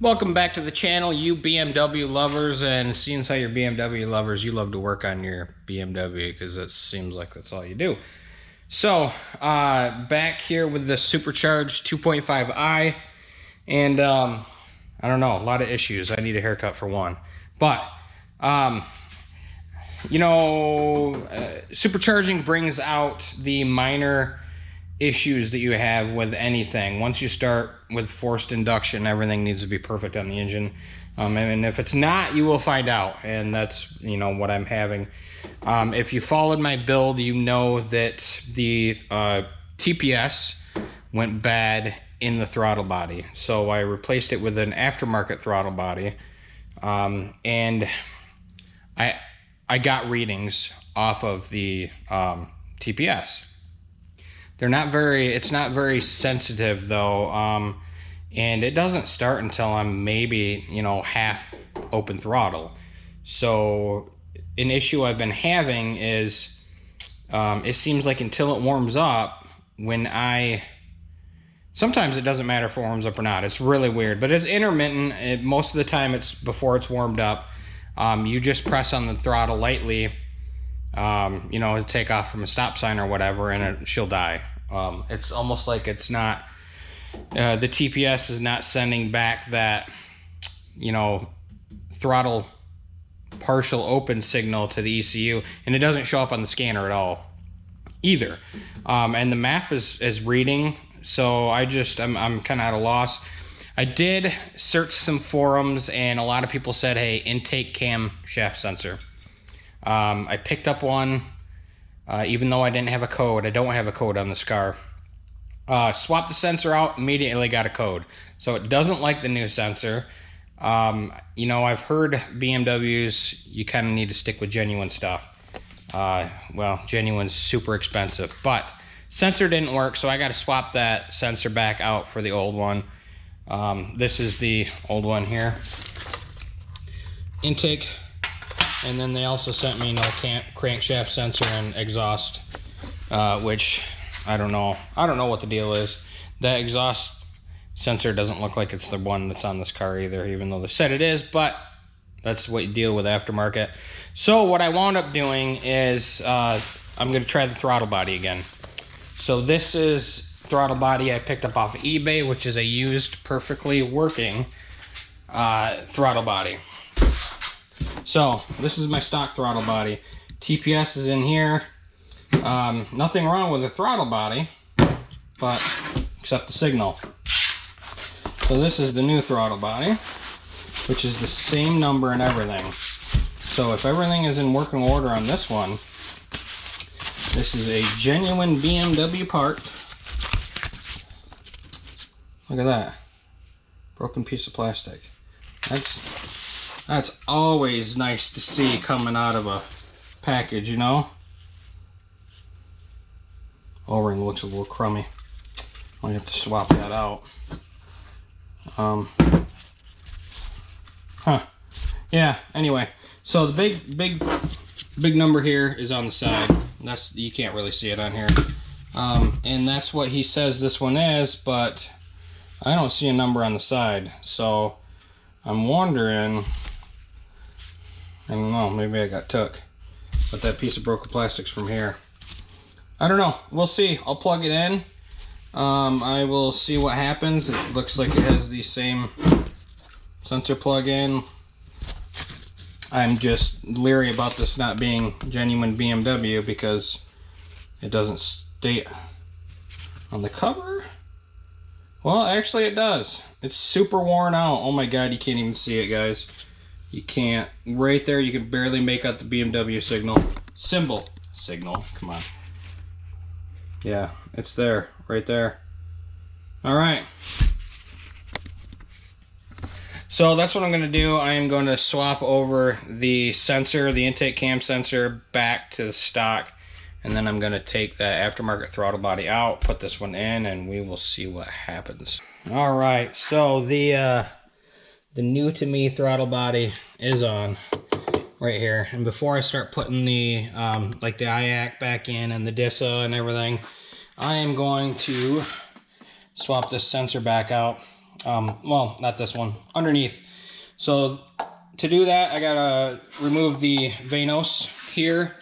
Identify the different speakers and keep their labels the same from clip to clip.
Speaker 1: Welcome back to the channel, you BMW lovers, and seeing as how you're BMW lovers, you love to work on your BMW because it seems like that's all you do. So, back here with the Supercharged 2.5i, and I don't know, a lot of issues. I need a haircut for one. But, supercharging brings out the minor issues that you have with anything. Once you start with forced induction, everything needs to be perfect on the engine, and if it's not, you will find out, and that's what I'm having. If you followed my build, you know that the TPS went bad in the throttle body, so I replaced it with an aftermarket throttle body, and I got readings off of the TPS. It's not very sensitive though, and it doesn't start until I'm maybe, half open throttle. So an issue I've been having is, it seems like until it warms up, sometimes it doesn't matter if it warms up or not. It's really weird, but it's intermittent. Most of the time it's before it's warmed up. You just press on the throttle lightly, to take off from a stop sign or whatever, and she'll die. It's almost like it's not, the TPS is not sending back that, throttle partial open signal to the ECU, and it doesn't show up on the scanner at all either. And the MAF is reading, so I'm kind of at a loss. I did search some forums, and a lot of people said, hey, intake camshaft sensor. I picked up one, even though I didn't have a code. I don't have a code on this car. Swapped the sensor out, immediately got a code. So it doesn't like the new sensor. I've heard BMWs, you kind of need to stick with genuine stuff. Well, genuine's super expensive, but sensor didn't work, so I got to swap that sensor back out for the old one. This is the old one here. Intake. And then they also sent me crankshaft sensor and exhaust, which I don't know what the deal is. That exhaust sensor doesn't look like it's the one that's on this car either, even though they said it is, but that's what you deal with aftermarket. So what I wound up doing is I'm going to try the throttle body again. So this is throttle body I picked up off of eBay, which is a used, perfectly working throttle body. So this is my stock throttle body. TPS is in here. Nothing wrong with the throttle body, but except the signal. So this is the new throttle body, which is the same number and everything. So if everything is in working order on this one, this is a genuine BMW part. Look at that. Broken piece of plastic. That's always nice to see coming out of a package, O-ring looks a little crummy. I have to swap that out. Yeah, anyway. So the big number here is on the side. You can't really see it on here. And that's what he says this one is, but I don't see a number on the side. So I'm wondering, I don't know, maybe I got took. But that piece of broken plastic's from here. I don't know. We'll see. I'll plug it in. I will see what happens. It looks like it has the same sensor plug-in. I'm just leery about this not being genuine BMW because it doesn't state on the cover. Well, actually it does. It's super worn out. Oh my god, you can't even see it, guys. You can't. Right there, you can barely make out the BMW signal. Come on. Yeah, it's there, right there. All right. So that's what I'm going to do. I am going to swap over the sensor, the intake cam sensor, back to the stock, and then I'm going to take that aftermarket throttle body out, put this one in, and we will see what happens. All right, so the new to me throttle body is on right here, and before I start putting the like the IAC back in and the DISA and everything, I am going to swap this sensor back out. well, not this one, underneath. So to do that, I gotta remove the Vanos here.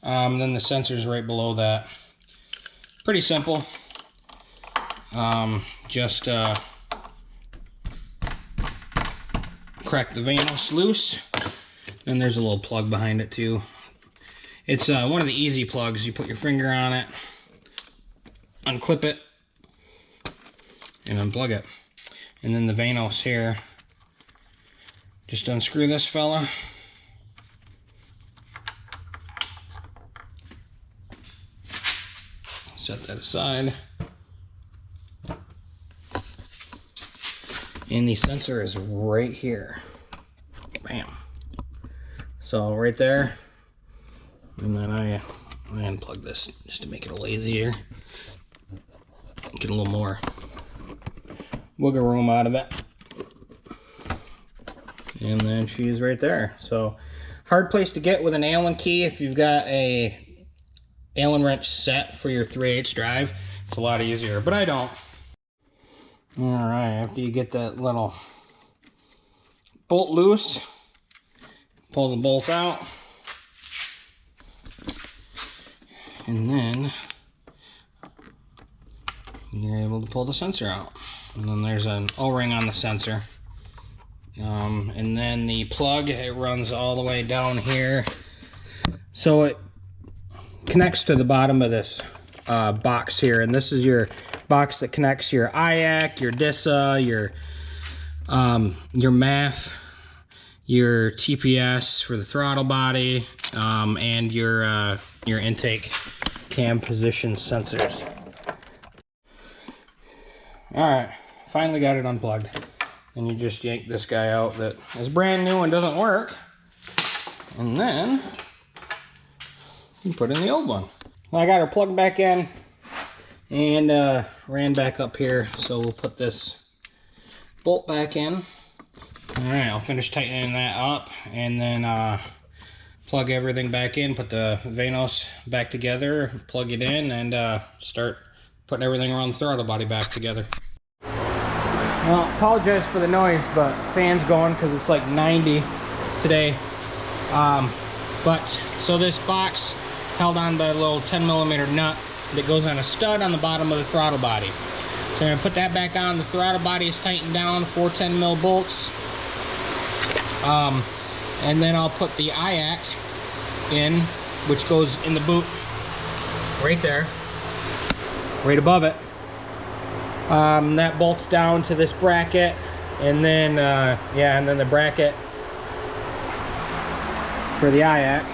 Speaker 1: Then the sensor's right below that. Pretty simple. Just crack the Vanos loose. And there's a little plug behind it too. It's one of the easy plugs. You put your finger on it, unclip it, and unplug it. And then the Vanos here, just unscrew this fella. Set that aside. And the sensor is right here. Bam. So right there. And then I unplug this just to make it a little easier. Get a little more wiggle room out of it. And then she's right there. So hard place to get with an Allen key. If you've got a Allen wrench set for your 3/8 drive, it's a lot easier, but I don't. All right, after you get that little bolt loose, pull the bolt out, and then you're able to pull the sensor out. And then there's an O-ring on the sensor. And then the plug, it runs all the way down here. So it connects to the bottom of this box here, and this is your box that connects your IAC, your DISA, your MAF, your TPS for the throttle body, and your intake cam position sensors. All right, finally got it unplugged. And you just yank this guy out that is brand new and doesn't work, and then you put in the old one. Well, I got her plugged back in and ran back up here, so we'll put this bolt back in. All right, I'll finish tightening that up and then plug everything back in, put the Vanos back together, plug it in, and start putting everything around the throttle body back together. Well, apologize for the noise, but fan's going because it's like 90 today. So this box held on by a little 10mm nut that goes on a stud on the bottom of the throttle body. So I'm gonna put that back on. The throttle body is tightened down, 4 10mm bolts. And then I'll put the IAC in, which goes in the boot right there, right above it. That bolts down to this bracket, and then and then the bracket for the IAC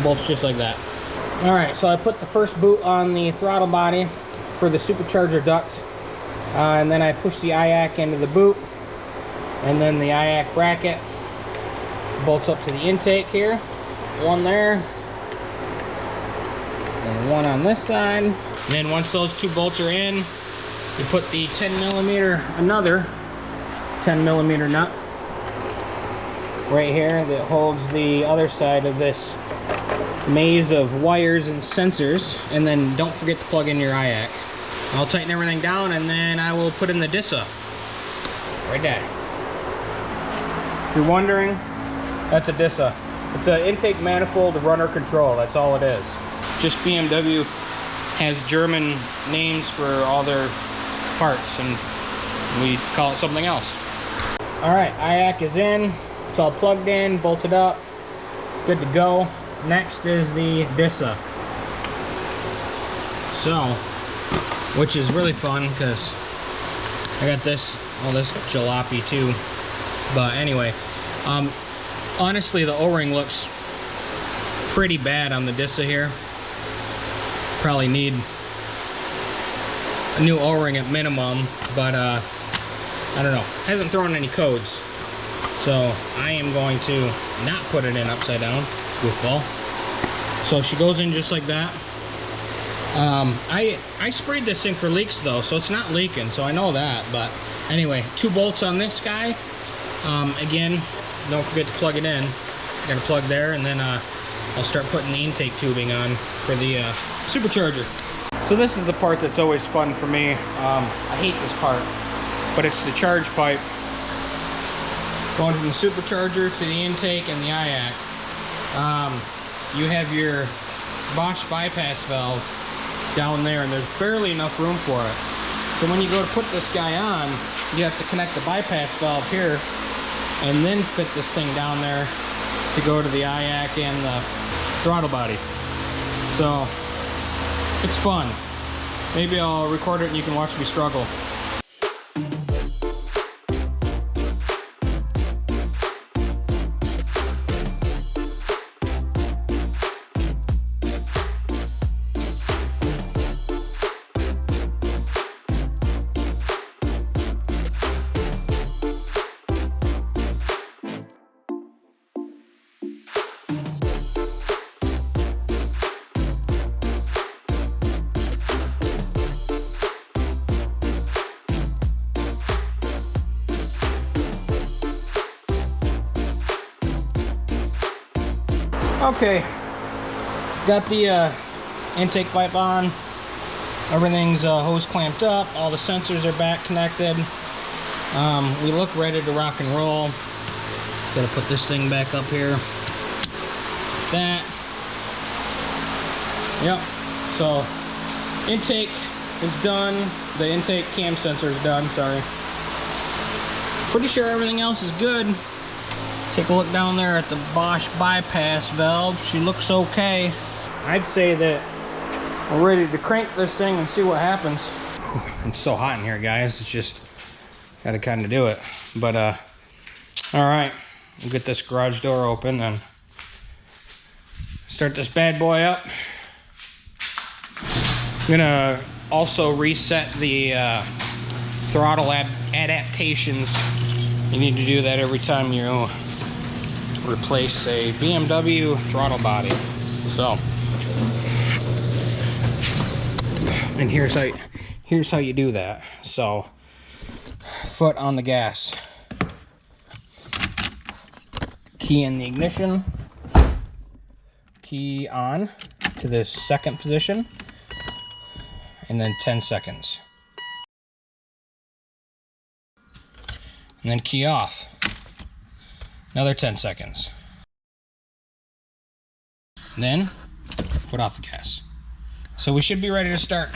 Speaker 1: bolts just like that. All right, so I put the first boot on the throttle body for the supercharger duct, and then I push the IAC into the boot, and then the IAC bracket bolts up to the intake here. One there. And one on this side. And then once those two bolts are in, you put the another 10mm nut right here that holds the other side of this maze of wires and sensors. And then don't forget to plug in your IAC. I'll tighten everything down, and then I will put in the DISA right there. If you're wondering, that's a DISA. It's an intake manifold runner control. That's all it is. Just BMW has German names for all their parts, and we call it something else. All right, IAC is in. It's all plugged in, bolted up, good to go. Next is the DISA. So, which is really fun because I got this jalopy too. But anyway, honestly, the O-ring looks pretty bad on the DISA here. Probably need a new O-ring at minimum, but I don't know, hasn't thrown any codes, so I am going to not put it in upside down, goofball. So she goes in just like that. I sprayed this thing for leaks though, so it's not leaking, so I know that. But anyway, 2 bolts on this guy. Again, don't forget to plug it in. Got a plug there, and then I'll start putting the intake tubing on for the supercharger. So this is the part that's always fun for me. I hate this part, but it's the charge pipe going from the supercharger to the intake and the IAC. You have your Bosch bypass valve down there, and there's barely enough room for it. So when you go to put this guy on, you have to connect the bypass valve here and then fit this thing down there to go to the IAC and the throttle body. So it's fun. Maybe I'll record it and you can watch me struggle. Okay, got the intake pipe on. Everything's hose clamped up. All the sensors are back connected. We look ready to rock and roll. Gotta put this thing back up here. That. Yep. So intake is done. The intake cam sensor is done. Sorry. Pretty sure everything else is good. Take a look down there at the Bosch bypass valve. She looks okay. I'd say that we're ready to crank this thing and see what happens. It's so hot in here, guys. It's just gotta kind of do it. But all right, we'll get this garage door open and start this bad boy up. I'm gonna also reset the throttle adaptations. You need to do that every time you replace a BMW throttle body. So, and here's how you do that. So, foot on the gas, key in the ignition, key on to the second position, and then 10 seconds. And then key off. Another 10 seconds. And then foot off the gas. So we should be ready to start.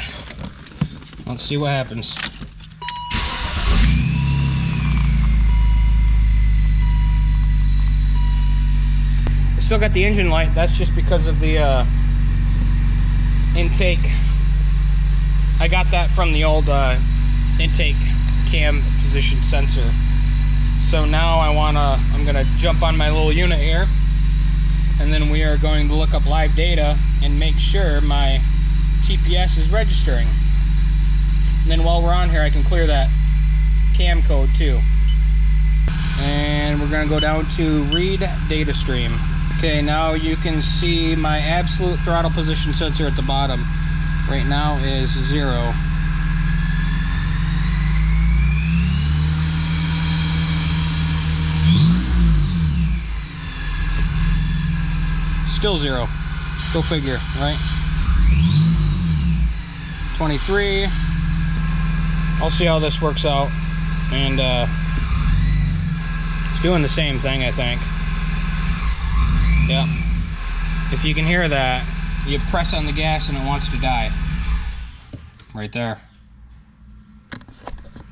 Speaker 1: Let's see what happens. I still got the engine light. That's just because of the intake. I got that from the old intake cam position sensor. So now I'm gonna jump on my little unit here, and then we are going to look up live data and make sure my TPS is registering. And then while we're on here, I can clear that cam code too. And we're gonna go down to read data stream. Okay, now you can see my absolute throttle position sensor at the bottom. Right now is 0. Still 0. Go figure, right? 23. I'll see how this works out. And it's doing the same thing, I think. Yeah. If you can hear that, you press on the gas and it wants to die. Right there.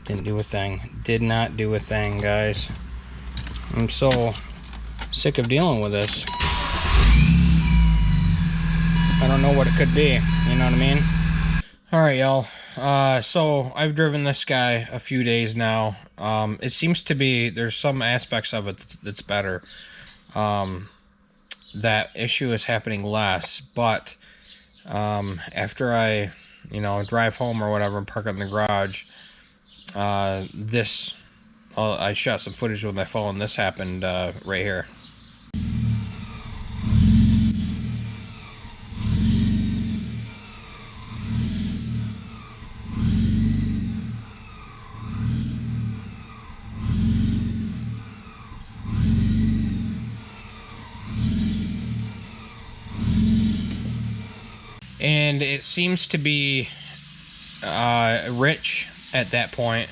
Speaker 1: Didn't do a thing. Did not do a thing, guys. I'm so sick of dealing with this. I don't know what it could be, you know what I mean? Alright, y'all. So I've driven this guy a few days now. It seems to be, there's some aspects of it that's better. That issue is happening less, but after I, drive home or whatever and park it in the garage, I shot some footage with my phone. This happened right here. and it seems to be rich at that point,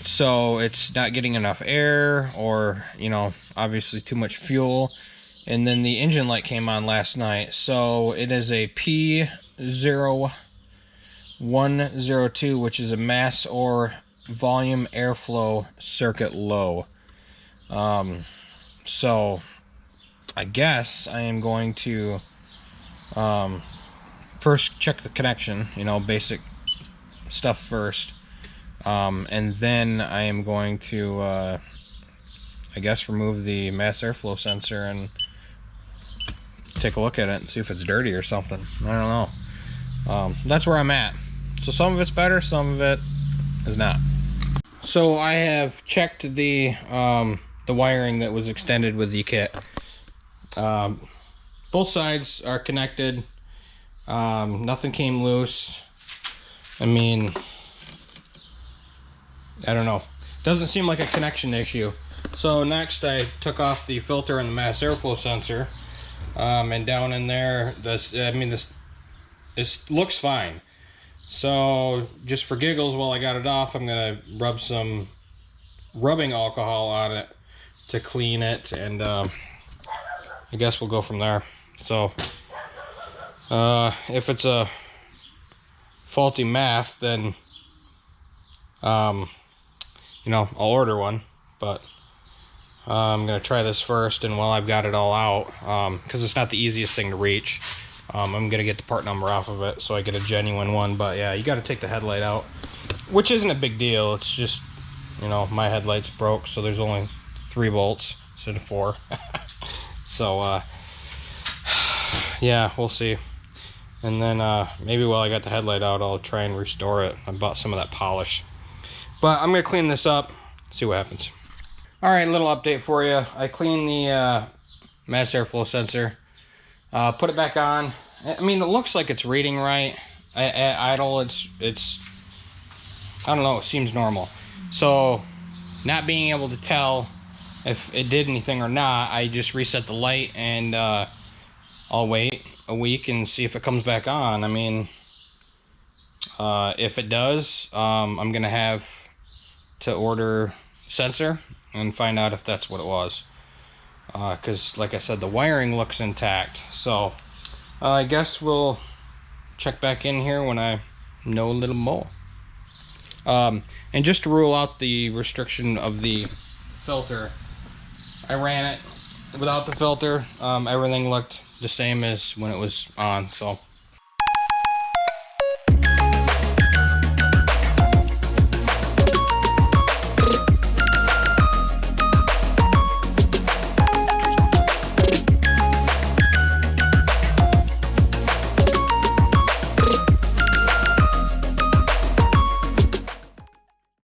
Speaker 1: so it's not getting enough air, or, you know, obviously too much fuel. And then the engine light came on last night, so it is a P0102, which is a mass or volume airflow circuit low. So I guess I am going to first check the connection, you know, basic stuff first, and then I am going to I guess remove the mass airflow sensor and take a look at it and see if it's dirty or something. I don't know. That's where I'm at. So some of it's better, some of it is not. So I have checked the wiring that was extended with the kit. Both sides are connected. Nothing came loose. I mean, I don't know. Doesn't seem like a connection issue. So next I took off the filter and the mass airflow sensor. And down in there, this looks fine. So just for giggles, while I got it off, I'm gonna rub some rubbing alcohol on it to clean it, and I guess we'll go from there. So if it's a faulty MAF, then you know, I'll order one, but I'm gonna try this first, and while I've got it all out, because it's not the easiest thing to reach, I'm gonna get the part number off of it so I get a genuine one. But yeah, you got to take the headlight out, which isn't a big deal. It's just, you know, my headlight's broke, so there's only 3 bolts instead of 4. So yeah, we'll see. And then maybe while I got the headlight out, I'll try and restore it. I bought some of that polish, but I'm gonna clean this up, see what happens. All right, little update for you. I cleaned the mass airflow sensor, put it back on. I mean, it looks like it's reading right. At idle, it's I don't know, it seems normal. So not being able to tell if it did anything or not, I just reset the light, and I'll wait a week and see if it comes back on. I mean, if it does, I'm gonna have to order sensor and find out if that's what it was, because like I said, the wiring looks intact. So I guess we'll check back in here when I know a little more. And just to rule out the restriction of the filter, I ran it without the filter. Everything looked the same as when it was on, so